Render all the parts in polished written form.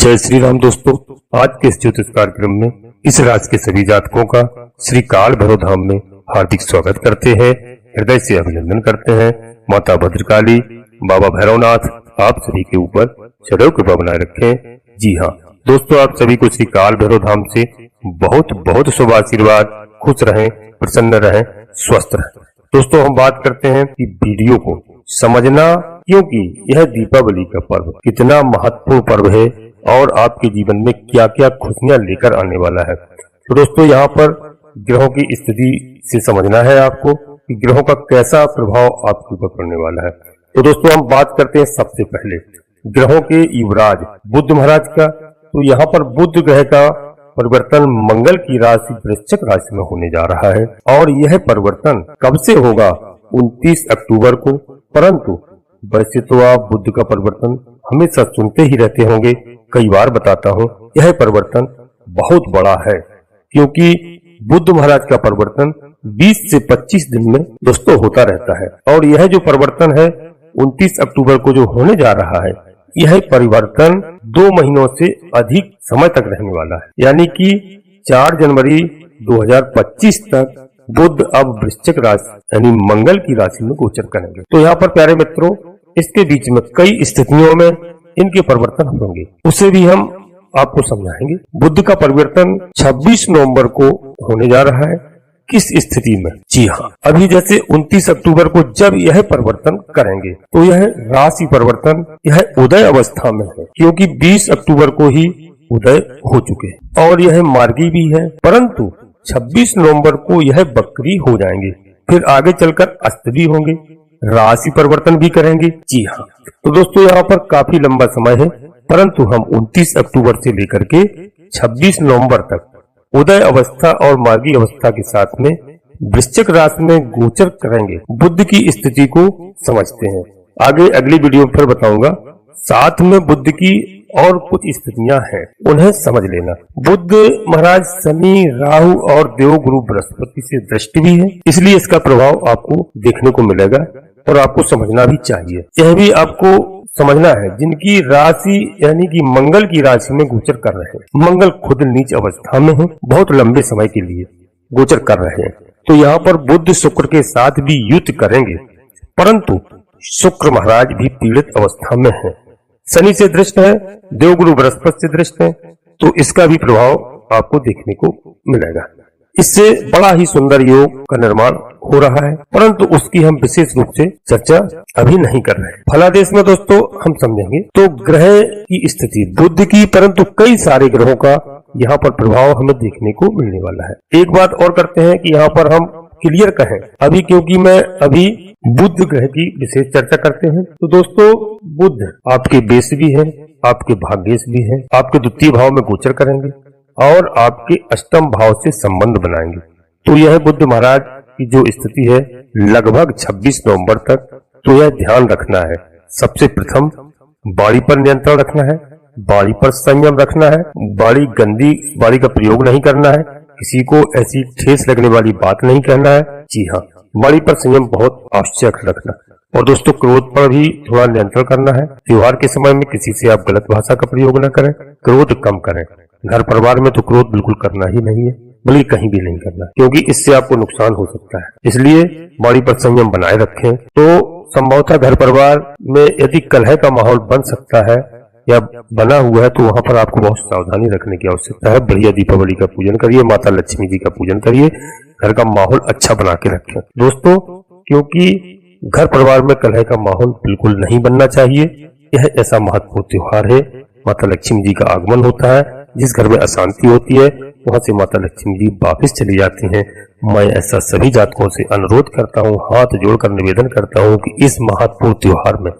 जय श्री राम दोस्तों, आज के इस ज्योतिष कार्यक्रम में इस राशि के सभी जातकों का श्री काल भैरव धाम में हार्दिक स्वागत करते हैं, हृदय से अभिनंदन करते हैं। माता भद्रकाली, बाबा भैरवनाथ आप सभी के ऊपर सदैव कृपा बनाए रखें। जी हाँ दोस्तों, आप सभी को श्री काल भैरव धाम से बहुत बहुत शुभ आशीर्वाद। खुश रहें, प्रसन्न रहें, स्वस्थ रहें। दोस्तों हम बात करते हैं कि वीडियो को समझना, क्योंकि यह दीपावली का पर्व कितना महत्वपूर्ण पर्व है और आपके जीवन में क्या क्या खुशियां लेकर आने वाला है। तो दोस्तों यहाँ पर ग्रहों की स्थिति से समझना है आपको कि ग्रहों का कैसा प्रभाव आपके ऊपर पड़ने वाला है। तो दोस्तों हम बात करते हैं सबसे पहले ग्रहों के युवराज बुध महाराज का। तो यहाँ पर बुध ग्रह का परिवर्तन मंगल की राशि वृश्चिक राशि में होने जा रहा है और यह परिवर्तन कब से होगा? 29 अक्टूबर को। परंतु वैसे तो आप बुध का परिवर्तन हमेशा सुनते ही रहते होंगे, कई बार बताता हूँ। यह परिवर्तन बहुत बड़ा है क्योंकि बुध महाराज का परिवर्तन 20 से 25 दिन में दोस्तों होता रहता है और यह जो परिवर्तन है 29 अक्टूबर को जो होने जा रहा है, यह परिवर्तन 2 महीनों से अधिक समय तक रहने वाला है। यानी कि 4 जनवरी 2025 तक बुध अब वृश्चिक राशि यानी मंगल की राशि में गोचर करेंगे। तो यहाँ पर प्यारे मित्रों, इसके बीच में कई स्थितियों में इनके परिवर्तन होंगे, उसे भी हम आपको समझाएंगे। बुध का परिवर्तन 26 नवंबर को होने जा रहा है। किस स्थिति में? जी हाँ, अभी जैसे 29 अक्टूबर को जब यह परिवर्तन करेंगे तो यह राशि परिवर्तन यह उदय अवस्था में है, क्योंकि 20 अक्टूबर को ही उदय हो चुके हैं और यह मार्गी भी है। परंतु 26 नवंबर को यह बकरी हो जाएंगे, फिर आगे चलकर अस्त भी होंगे, राशि परिवर्तन भी करेंगे। जी हाँ, तो दोस्तों यहाँ पर काफी लंबा समय है, परंतु हम 29 अक्टूबर से लेकर के 26 नवंबर तक उदय अवस्था और मार्गी अवस्था के साथ में वृश्चिक राशि में गोचर करेंगे बुध की स्थिति को समझते हैं। आगे अगली वीडियो में फिर बताऊंगा। साथ में बुध की और कुछ स्थितियां हैं, उन्हें समझ लेना। बुध महाराज शनि, राहु और देवगुरु बृहस्पति से दृष्टि भी है, इसलिए इसका प्रभाव आपको देखने को मिलेगा और आपको समझना भी चाहिए। यह भी आपको समझना है जिनकी राशि यानी कि मंगल की राशि में गोचर कर रहे हैं। मंगल खुद नीच अवस्था में है, बहुत लंबे समय के लिए गोचर कर रहे हैं। तो यहाँ पर बुध शुक्र के साथ भी युद्ध करेंगे, परंतु शुक्र महाराज भी पीड़ित अवस्था में है। शनि से दृष्ट है, देवगुरु बृहस्पति से दृष्ट है, तो इसका भी प्रभाव आपको देखने को मिलेगा। इससे बड़ा ही सुंदर योग का निर्माण हो रहा है, परंतु उसकी हम विशेष रूप से चर्चा अभी नहीं कर रहे हैं। फलादेश में दोस्तों हम समझेंगे तो ग्रह की स्थिति बुध की, परंतु कई सारे ग्रहों का यहाँ पर प्रभाव हमें देखने को मिलने वाला है। एक बात और करते हैं कि यहाँ पर हम क्लियर कहें अभी, क्योंकि मैं अभी बुध ग्रह की विशेष चर्चा करते हैं। तो दोस्तों बुध आपके बेस भी है, आपके भाग्येश भी है, आपके द्वितीय भाव में गोचर करेंगे और आपके अष्टम भाव से संबंध बनाएंगे। तो यह बुध महाराज की जो स्थिति है लगभग 26 नवंबर तक, तो यह ध्यान रखना है। सबसे प्रथम वाणी पर नियंत्रण रखना है, वाणी पर संयम रखना है, वाणी का प्रयोग नहीं करना है, किसी को ऐसी ठेस लगने वाली बात नहीं कहना है। जी हाँ, वाणी पर संयम बहुत आवश्यक रखना। और दोस्तों क्रोध पर भी थोड़ा नियंत्रण करना है। त्योहार के समय में किसी से आप गलत भाषा का प्रयोग न करें, क्रोध कम करें। घर परिवार में तो क्रोध बिल्कुल करना ही नहीं है, बल्कि कहीं भी नहीं करना, क्योंकि इससे आपको नुकसान हो सकता है। इसलिए वाणी पर संयम बनाए रखें। तो संभवतः घर परिवार में यदि कलह का माहौल बन सकता है या बना हुआ है, तो वहां पर आपको बहुत सावधानी रखने की आवश्यकता है। बढ़िया दीपावली का पूजन करिए, माता लक्ष्मी जी का पूजन करिए, घर का माहौल अच्छा बना के रखें दोस्तों, क्योंकि घर परिवार में कलह का माहौल बिल्कुल नहीं बनना चाहिए। यह ऐसा महत्वपूर्ण त्योहार है, माता लक्ष्मी जी का आगमन होता है। जिस घर में अशांति होती है वहां से माता लक्ष्मी जी वापिस चली जाती हैं। मैं ऐसा सभी जातकों से अनुरोध करता हूँ, हाथ जोड़कर निवेदन करता हूँ कि इस महत्वपूर्ण त्योहार में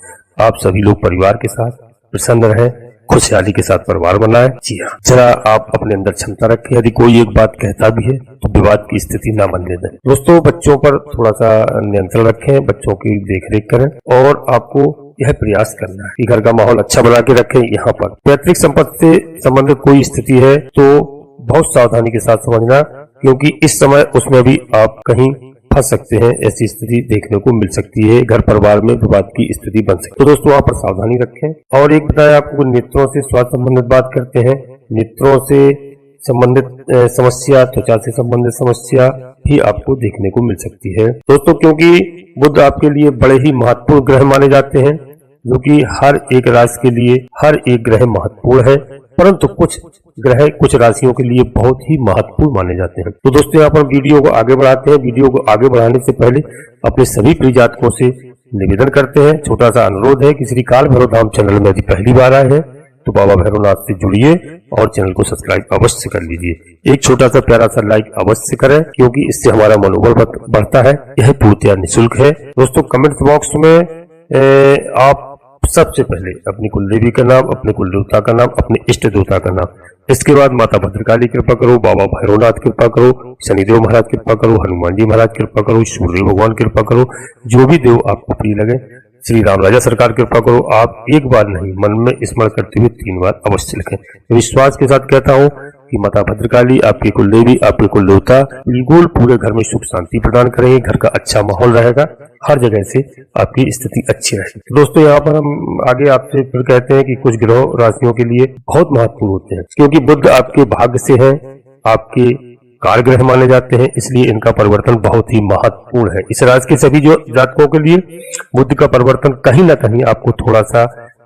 आप सभी लोग परिवार के साथ प्रसन्न रहें, खुशहाली के साथ परिवार बनाए। जी हाँ, जरा आप अपने अंदर क्षमता रखें, यदि कोई एक बात कहता भी है तो विवाद की स्थिति ना बनने दें। दोस्तों बच्चों पर थोड़ा सा नियंत्रण रखें, बच्चों की देखरेख करें और आपको यह प्रयास करना है कि घर का माहौल अच्छा बना के रखें। यहाँ पर पैतृक संपत्ति से संबंधित कोई स्थिति है तो बहुत सावधानी के साथ समझना, क्योंकि इस समय उसमें भी आप कहीं फंस सकते हैं, ऐसी स्थिति देखने को मिल सकती है, घर परिवार में विवाद की स्थिति बन सकती है। तो दोस्तों, वहाँ पर सावधानी रखें। और एक बताया आपको, नेत्रों से स्वास्थ्य संबंधित बात करते हैं। नेत्रों से संबंधित समस्या, त्वचा से संबंधित समस्या भी आपको देखने को मिल सकती है दोस्तों, क्योंकि बुध आपके लिए बड़े ही महत्वपूर्ण ग्रह माने जाते हैं, जो कि हर एक राशि के लिए हर एक ग्रह महत्वपूर्ण है, परंतु कुछ ग्रह कुछ राशियों के लिए बहुत ही महत्वपूर्ण माने जाते हैं। तो दोस्तों, यहाँ पर वीडियो को आगे बढ़ाते हैं। वीडियो को आगे बढ़ाने से पहले अपने सभी प्रिय जातकों से निवेदन करते हैं, छोटा सा अनुरोध है कि श्री काल भैरव धाम चैनल में यदि पहली बार आए हैं तो बाबा भैरवनाथ से जुड़िए और चैनल को सब्सक्राइब अवश्य कर लीजिए। एक छोटा सा प्यारा सा लाइक अवश्य करें, क्योंकि इससे हमारा मनोबल बढ़ता है। यह पूर्णतः निःशुल्क है दोस्तों। कमेंट बॉक्स में आप सबसे पहले अपनी कुल देवी का नाम, अपने कुल देवता का नाम, अपने इष्ट देवता का नाम, इसके बाद माता भद्रकाली कृपा करो, बाबा भैरवनाथ कृपा करो, शनिदेव महाराज कृपा करो, हनुमान जी महाराज कृपा करो, सूर्यदेव भगवान कृपा करो, जो भी देव आपको प्रिय लगे, श्री राम राजा सरकार कृपा करो। आप एक बार नहीं, मन में स्मरण करते हुए 3 बार अवश्य लिखें। विश्वास के साथ कहता हूँ कि माता भद्रकाली, आपकी कुल देवी, आपके कुल देवता बिल्कुल पूरे घर में सुख शांति प्रदान करेंगे। घर का अच्छा माहौल रहेगा, हर जगह से आपकी स्थिति अच्छी रहेगी। दोस्तों, यहाँ पर हम आगे आपसे फिर कहते हैं कि कुछ ग्रह राशियों के लिए बहुत महत्वपूर्ण होते हैं, क्योंकि बुध आपके भाग्य से है, आपके कारग्रह माने जाते हैं, इसलिए इनका परिवर्तन बहुत ही महत्वपूर्ण है। इस राशि के सभी जो जातकों के लिए बुध का परिवर्तन कहीं ना कहीं आपको थोड़ा सा,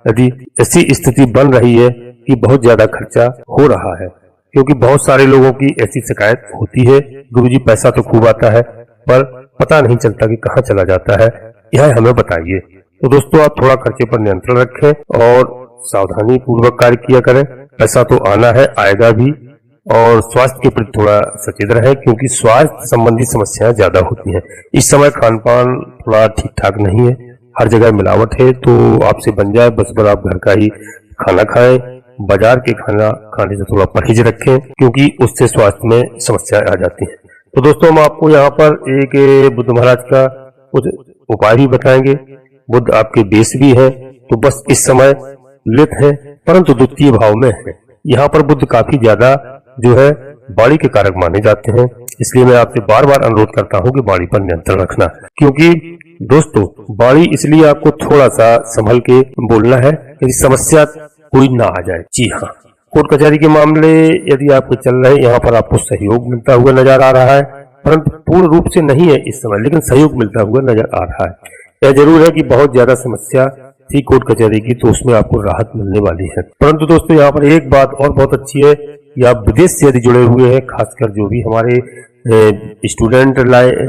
यदि ऐसी स्थिति बन रही है कि बहुत ज्यादा खर्चा हो रहा है, क्योंकि बहुत सारे लोगों की ऐसी शिकायत होती है, गुरुजी पैसा तो खूब आता है पर पता नहीं चलता कि कहाँ चला जाता है, यह हमें बताइए। तो दोस्तों, आप थोड़ा खर्चे पर नियंत्रण रखें और सावधानी पूर्वक कार्य किया करें। पैसा तो आना है, आएगा भी, और स्वास्थ्य के प्रति थोड़ा सचेत रहे, क्योंकि स्वास्थ्य संबंधी समस्याएं ज्यादा होती हैं। इस समय खान पान थोड़ा ठीक ठाक नहीं है, हर जगह मिलावट है, तो आपसे बन जाए बस पर आप घर का ही खाना खाएं, बाजार के खाना खाने से थोड़ा परहेज रखें, क्योंकि उससे स्वास्थ्य में समस्याएं आ जाती हैं। तो दोस्तों, हम आपको यहाँ पर एक बुध महाराज का कुछ उपाय भी बताएंगे। बुध आपके देश भी है, तो बस इस समय लित है, परंतु द्वितीय भाव में है। यहाँ पर बुध काफी ज्यादा जो है वाणी के कारक माने जाते हैं, इसलिए मैं आपसे बार बार अनुरोध करता हूँ कि वाणी पर नियंत्रण रखना, क्योंकि दोस्तों वाणी इसलिए आपको थोड़ा सा संभल के बोलना है कि समस्या कोई ना आ जाए। जी हाँ, कोर्ट कचहरी के मामले यदि आपको चल रहे हैं, यहाँ पर आपको सहयोग मिलता हुआ नजर आ रहा है, परंतु पूर्ण रूप से नहीं है इस समय, लेकिन सहयोग मिलता हुआ नजर आ रहा है। यह जरूर है कि बहुत ज्यादा समस्या थी कोर्ट कचहरी की, तो उसमें आपको राहत मिलने वाली है। परंतु दोस्तों, यहाँ पर एक बात और बहुत अच्छी है कि आप विदेश से यदि जुड़े हुए हैं, खासकर जो भी हमारे स्टूडेंट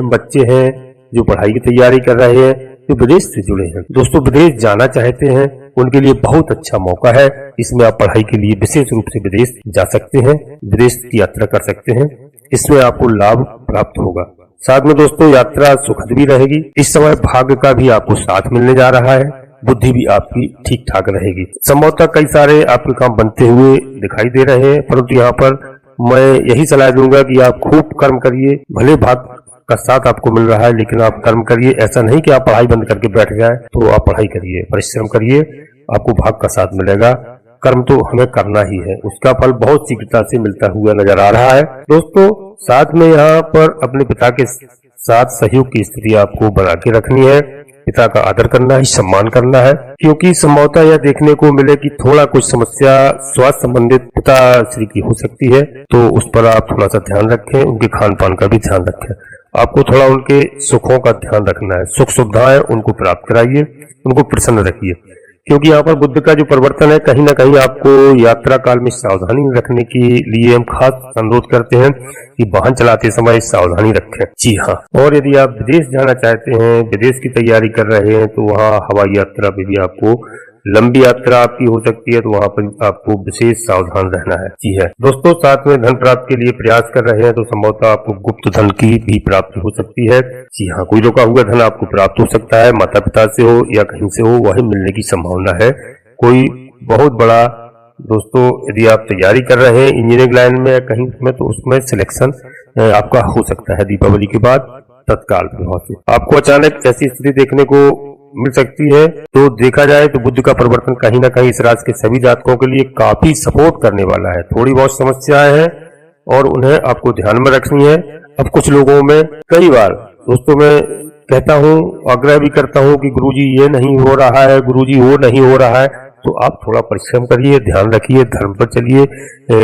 बच्चे हैं जो पढ़ाई की तैयारी कर रहे हैं, जो विदेश से जुड़े हैं, दोस्तों विदेश जाना चाहते हैं, उनके लिए बहुत अच्छा मौका है। इसमें आप पढ़ाई के लिए विशेष रूप से विदेश जा सकते हैं, विदेश की यात्रा कर सकते हैं, इसमें आपको लाभ प्राप्त होगा। साथ में दोस्तों, यात्रा सुखद भी रहेगी। इस समय भाग्य का भी आपको साथ मिलने जा रहा है, बुद्धि भी आपकी ठीक ठाक रहेगी। संभवतः कई सारे आपके काम बनते हुए दिखाई दे रहे हैं, परंतु यहाँ पर मैं यही सलाह दूंगा कि आप खूब कर्म करिए। भले भाग्य का साथ आपको मिल रहा है, लेकिन आप कर्म करिए। ऐसा नहीं कि आप पढ़ाई बंद करके बैठ जाए, तो आप पढ़ाई करिए, परिश्रम करिए, आपको भाग्य का साथ मिलेगा। कर्म तो हमें करना ही है, उसका फल बहुत शीघ्रता से मिलता हुआ नजर आ रहा है। दोस्तों, साथ में यहाँ पर अपने पिता के साथ सहयोग की स्थिति आपको बना के रखनी है। पिता का आदर करना है, सम्मान करना है, क्योंकि संभवतः यह देखने को मिले कि थोड़ा कुछ समस्या स्वास्थ्य संबंधित पिताश्री की हो सकती है, तो उस पर आप थोड़ा सा ध्यान रखें, उनके खान पान का भी ध्यान रखें। आपको थोड़ा उनके सुखों का ध्यान रखना है, सुख सुविधाएं उनको प्राप्त कराइए, उनको प्रसन्न रखिए, क्योंकि यहाँ पर बुध का जो परिवर्तन है, कहीं ना कहीं आपको यात्रा काल में सावधानी रखने के लिए हम खास अनुरोध करते हैं कि वाहन चलाते समय सावधानी रखें। जी हाँ, और यदि आप विदेश जाना चाहते हैं, विदेश की तैयारी कर रहे हैं, तो वहाँ हवाई यात्रा पे भी आपको लंबी यात्रा आपकी हो सकती है, तो वहाँ पर आपको विशेष सावधान रहना है। जी है दोस्तों, साथ में धन प्राप्ति के लिए प्रयास कर रहे हैं, तो संभवतः आपको गुप्त धन की भी प्राप्ति हो सकती है। जी हाँ, कोई रुका हुआ धन आपको प्राप्त हो सकता है, माता पिता से हो या कहीं से हो, वही मिलने की संभावना है। कोई बहुत बड़ा दोस्तों, यदि आप तैयारी कर रहे हैं इंजीनियरिंग लाइन में या कहीं में, तो उसमें सिलेक्शन आपका हो सकता है दीपावली के बाद तत्काल प्रभाव से। आपको अचानक ऐसी स्थिति देखने को मिल सकती है। तो देखा जाए तो बुध का परिवर्तन कहीं ना कहीं इस राशि के सभी जातकों के लिए काफी सपोर्ट करने वाला है। थोड़ी बहुत समस्याएं हैं और उन्हें आपको ध्यान में रखनी है। अब कुछ लोगों में कई बार दोस्तों मैं कहता हूँ, आग्रह भी करता हूँ कि गुरुजी ये नहीं हो रहा है, गुरुजी वो नहीं हो रहा है, तो आप थोड़ा परिश्रम करिए, ध्यान रखिए, धर्म पर चलिए,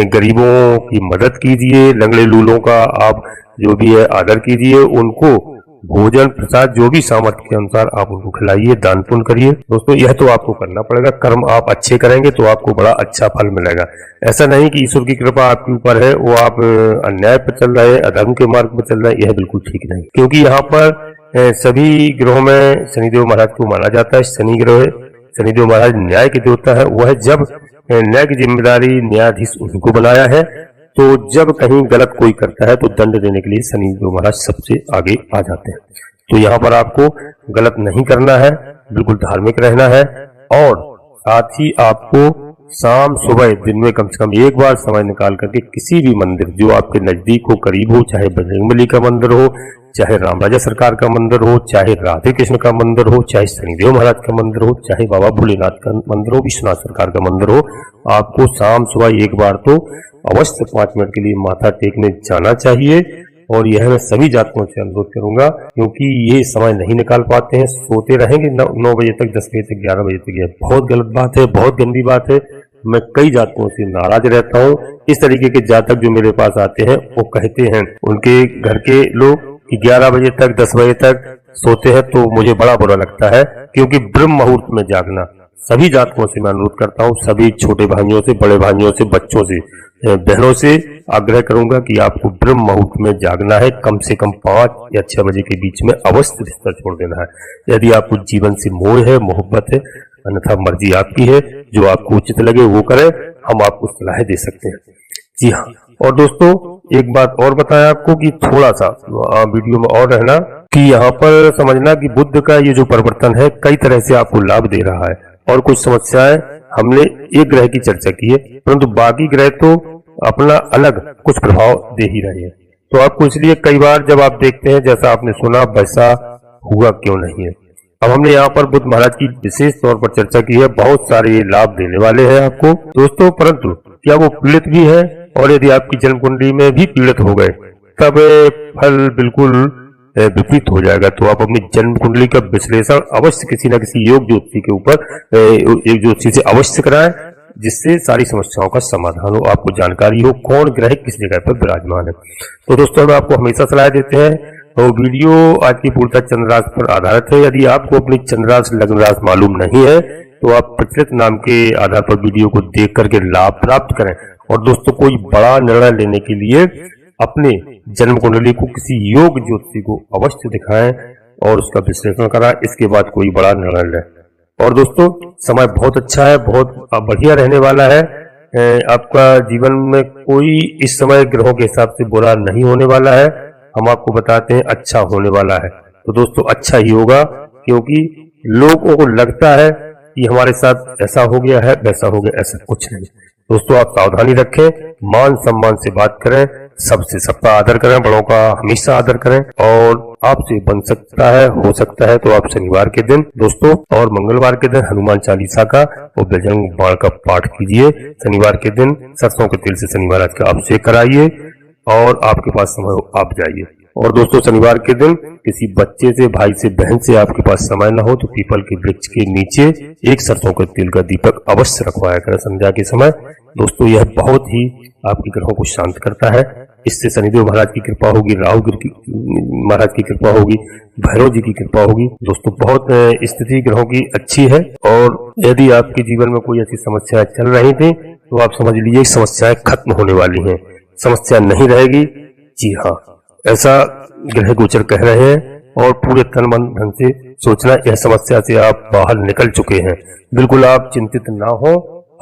गरीबों की मदद कीजिए, लंगड़े लूलों का आप जो भी है आदर कीजिए, उनको भोजन प्रसाद जो भी सामर्थ्य के अनुसार आप उनको खिलाइए, दान पुण्य करिए। दोस्तों यह तो आपको करना पड़ेगा, कर्म आप अच्छे करेंगे तो आपको बड़ा अच्छा फल मिलेगा। ऐसा नहीं कि ईश्वर की कृपा आपके ऊपर है, वो आप अन्याय पर चल रहे हैं, अधर्म के मार्ग पर चल रहे हैं, यह बिल्कुल ठीक नहीं। क्योंकि यहाँ पर सभी ग्रहों में शनिदेव महाराज को माना जाता है। शनि ग्रह, शनिदेव महाराज न्याय के देवता है। वह जब न्याय की जिम्मेदारी न्यायाधीश उनको बनाया है, तो जब कहीं गलत कोई करता है तो दंड देने के लिए शनिदेव महाराज सबसे आगे आ जाते हैं। तो यहाँ पर आपको गलत नहीं करना है, बिल्कुल धार्मिक रहना है, और साथ ही आपको शाम सुबह दिन में कम से कम एक बार समय निकाल करके किसी भी मंदिर जो आपके नजदीक हो, करीब हो, चाहे बजरंगबली का मंदिर हो, चाहे राम राजा सरकार का मंदिर हो, चाहे राधे कृष्ण का मंदिर हो, चाहे शनिदेव महाराज का मंदिर हो, चाहे बाबा भोलेनाथ का मंदिर हो, विश्वनाथ सरकार का मंदिर हो, आपको शाम सुबह एक बार तो अवश्य 5 मिनट के लिए माथा टेकने जाना चाहिए। और यह मैं सभी जातकों से अनुरोध करूंगा, क्योंकि ये समय नहीं निकाल पाते हैं, सोते रहेंगे 9 बजे तक, 10 बजे तक, 11 बजे तक। यह बहुत गलत बात है, बहुत गंदी बात है। मैं कई जातकों से नाराज रहता हूँ। इस तरीके के जातक जो मेरे पास आते हैं वो कहते हैं उनके घर के लोग कि 11 बजे तक, 10 बजे तक सोते हैं, तो मुझे बड़ा बुरा लगता है। क्योंकि ब्रह्म मुहूर्त में जागना, सभी जातकों से मैं अनुरोध करता हूँ, सभी छोटे भाइयों से, बड़े भाइयों से, बच्चों से, बहनों से आग्रह करूंगा कि आपको ब्रह्म मुहूर्त में जागना है। कम से कम 5 या 6 बजे के बीच में अवश्य बिस्तर छोड़ देना है, यदि आपको जीवन से मोह है, मोहब्बत है। अन्यथा मर्जी आपकी है, जो आपको उचित लगे वो करें, हम आपको सलाह दे सकते हैं। जी हाँ। और दोस्तों एक बात और बताया आपको कि थोड़ा सा वीडियो में और रहना, कि यहाँ पर समझना कि बुद्ध का ये जो परिवर्तन है कई तरह से आपको लाभ दे रहा है। और कुछ समस्याएं हमने एक ग्रह की चर्चा की है, परंतु बाकी ग्रह तो अपना अलग कुछ प्रभाव दे ही रहे हैं। तो आपको इसलिए कई बार जब आप देखते हैं, जैसा आपने सुना वैसा हुआ क्यों नहीं है। अब हमने यहाँ पर बुद्ध महाराज की विशेष तौर पर चर्चा की है, बहुत सारे लाभ देने वाले हैं आपको दोस्तों। परंतु क्या वो पीड़ित भी है, और यदि आपकी जन्म कुंडली में भी पीड़ित हो गए तब फल बिल्कुल विपरीत हो जाएगा। तो आप अपनी जन्म कुंडली का विश्लेषण अवश्य किसी न किसी योग ज्योतिषी के ऊपर, एक ज्योतिषी से अवश्य कराएं, जिससे सारी समस्याओं का समाधान हो, आपको जानकारी हो कौन ग्रह किस जगह पर विराजमान है। तो दोस्तों हम आपको हमेशा सलाह देते हैं, तो वीडियो आज की पूर्णतः चंद्र राशि पर आधारित है। यदि आपको अपनी चंद्र राशि लग्न राशि मालूम नहीं है तो आप प्रचलित नाम के आधार पर वीडियो को देख करके लाभ प्राप्त करें। और दोस्तों कोई बड़ा निर्णय लेने के लिए अपने जन्म कुंडली को किसी योग ज्योतिषी को अवश्य दिखाएं और उसका विश्लेषण कराएं, इसके बाद कोई बड़ा निर्णय लें। और दोस्तों समय बहुत अच्छा है, बहुत बढ़िया रहने वाला है। आपका जीवन में कोई इस समय ग्रहों के हिसाब से बुरा नहीं होने वाला है, हम आपको बताते हैं अच्छा होने वाला है। तो दोस्तों अच्छा ही होगा, क्योंकि लोगों को लगता है कि हमारे साथ ऐसा हो गया है, वैसा हो गया, ऐसा कुछ नहीं। दोस्तों आप सावधानी रखें, मान सम्मान से बात करें, सबसे सबका आदर करें, बड़ों का हमेशा आदर करें। और आपसे बन सकता है, हो सकता है तो आप शनिवार के दिन दोस्तों और मंगलवार के दिन हनुमान चालीसा का और बजरंग बाण का पाठ कीजिए। शनिवार के दिन सरसों के तेल से शनिवार आज का अभिषेक कराइए, और आपके पास समय हो आप जाइए। और दोस्तों शनिवार के दिन किसी बच्चे से, भाई से, बहन से आपके पास समय न हो तो पीपल के वृक्ष के नीचे एक सरसों के तेल का दीपक अवश्य रखवाया करें संध्या के समय। दोस्तों यह बहुत ही आपके ग्रहों को शांत करता है। इससे शनिदेव महाराज की कृपा होगी, राहु महाराज की कृपा होगी, भैरव जी की कृपा होगी। दोस्तों बहुत स्थिति ग्रहों की अच्छी है। और यदि आपके जीवन में कोई ऐसी समस्याएं चल रही थी तो आप समझ लीजिए समस्याएं खत्म होने वाली हैं, समस्या नहीं रहेगी। जी हाँ, ऐसा ग्रह गोचर कह रहे हैं। और पूरे तन मन ढंग से सोचना, यह समस्या से आप बाहर निकल चुके हैं। बिल्कुल आप चिंतित ना हो,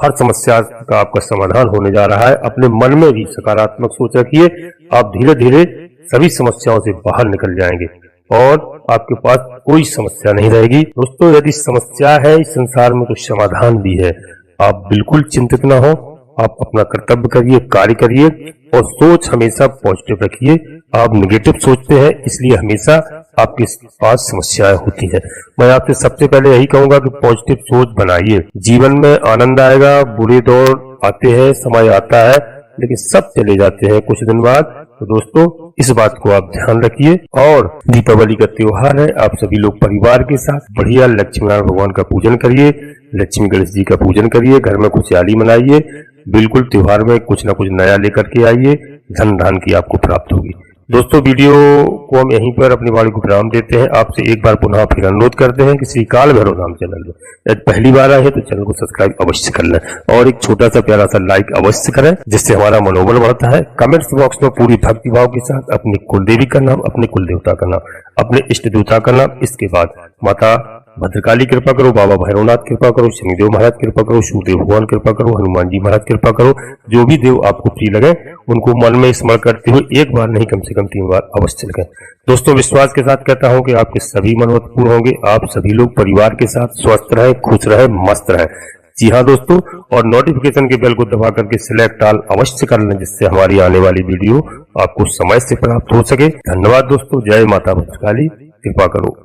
हर समस्या का आपका समाधान होने जा रहा है। अपने मन में भी सकारात्मक सोच रखिए, आप धीरे धीरे सभी समस्याओं से बाहर निकल जाएंगे और आपके पास कोई समस्या नहीं रहेगी। दोस्तों यदि समस्या है इस संसार में तो समाधान भी है। आप बिल्कुल चिंतित ना हो, आप अपना कर्तव्य करिए, कार्य करिए और सोच हमेशा पॉजिटिव रखिए। आप नेगेटिव सोचते हैं इसलिए हमेशा आपके पास समस्याएं होती हैं। मैं आपसे सबसे पहले यही कहूंगा कि पॉजिटिव सोच बनाइए, जीवन में आनंद आएगा। बुरे दौर आते हैं, समय आता है, लेकिन सब चले जाते हैं कुछ दिन बाद। तो दोस्तों इस बात को आप ध्यान रखिए। और दीपावली का त्योहार है, आप सभी लोग परिवार के साथ बढ़िया लक्ष्मी नारायण भगवान का पूजन करिए, लक्ष्मी गणेश जी का पूजन करिए, घर में खुशहाली मनाइए। बिल्कुल त्योहार में कुछ न कुछ नया लेकर के आइए, धन धान की आपको प्राप्त होगी। दोस्तों वीडियो को हम यहीं पर अपनी वाणी को विराम देते हैं। आपसे एक बार पुनः फिर अनुरोध करते हैं कि श्री काल भैरव धाम चैनल में यदि पहली बार आए हैं तो चैनल को सब्सक्राइब अवश्य कर लें और एक छोटा सा प्यारा सा लाइक अवश्य करें, जिससे हमारा मनोबल बढ़ता है। कमेंट्स बॉक्स में पूरी भक्ति भाव के साथ अपनी कुलदेवी का नाम, अपने कुल देवता का नाम, अपने इष्ट देवता का नाम, इसके बाद माता भद्रकाली कृपा करो, बाबा भैरवनाथ कृपा करो, शनिदेव महाराज कृपा करो, सूर्यदेव भगवान कृपा करो, हनुमान जी महाराज कृपा करो, जो भी देव आपको प्रिय लगे उनको मन में स्मरण करते हुए एक बार नहीं कम से कम 3 बार अवश्य लगे। दोस्तों विश्वास के साथ कहता हूं कि आपके सभी मनोरथ पूर्ण होंगे। आप सभी लोग परिवार के साथ स्वस्थ रहे, खुश रहे, मस्त रहे। जी हाँ दोस्तों, और नोटिफिकेशन के बेल को दबा करके सिलेक्ट ऑल अवश्य कर लें, जिससे हमारी आने वाली वीडियो आपको समय से प्राप्त हो सके। धन्यवाद दोस्तों। जय माता भद्रकाली, कृपा करो।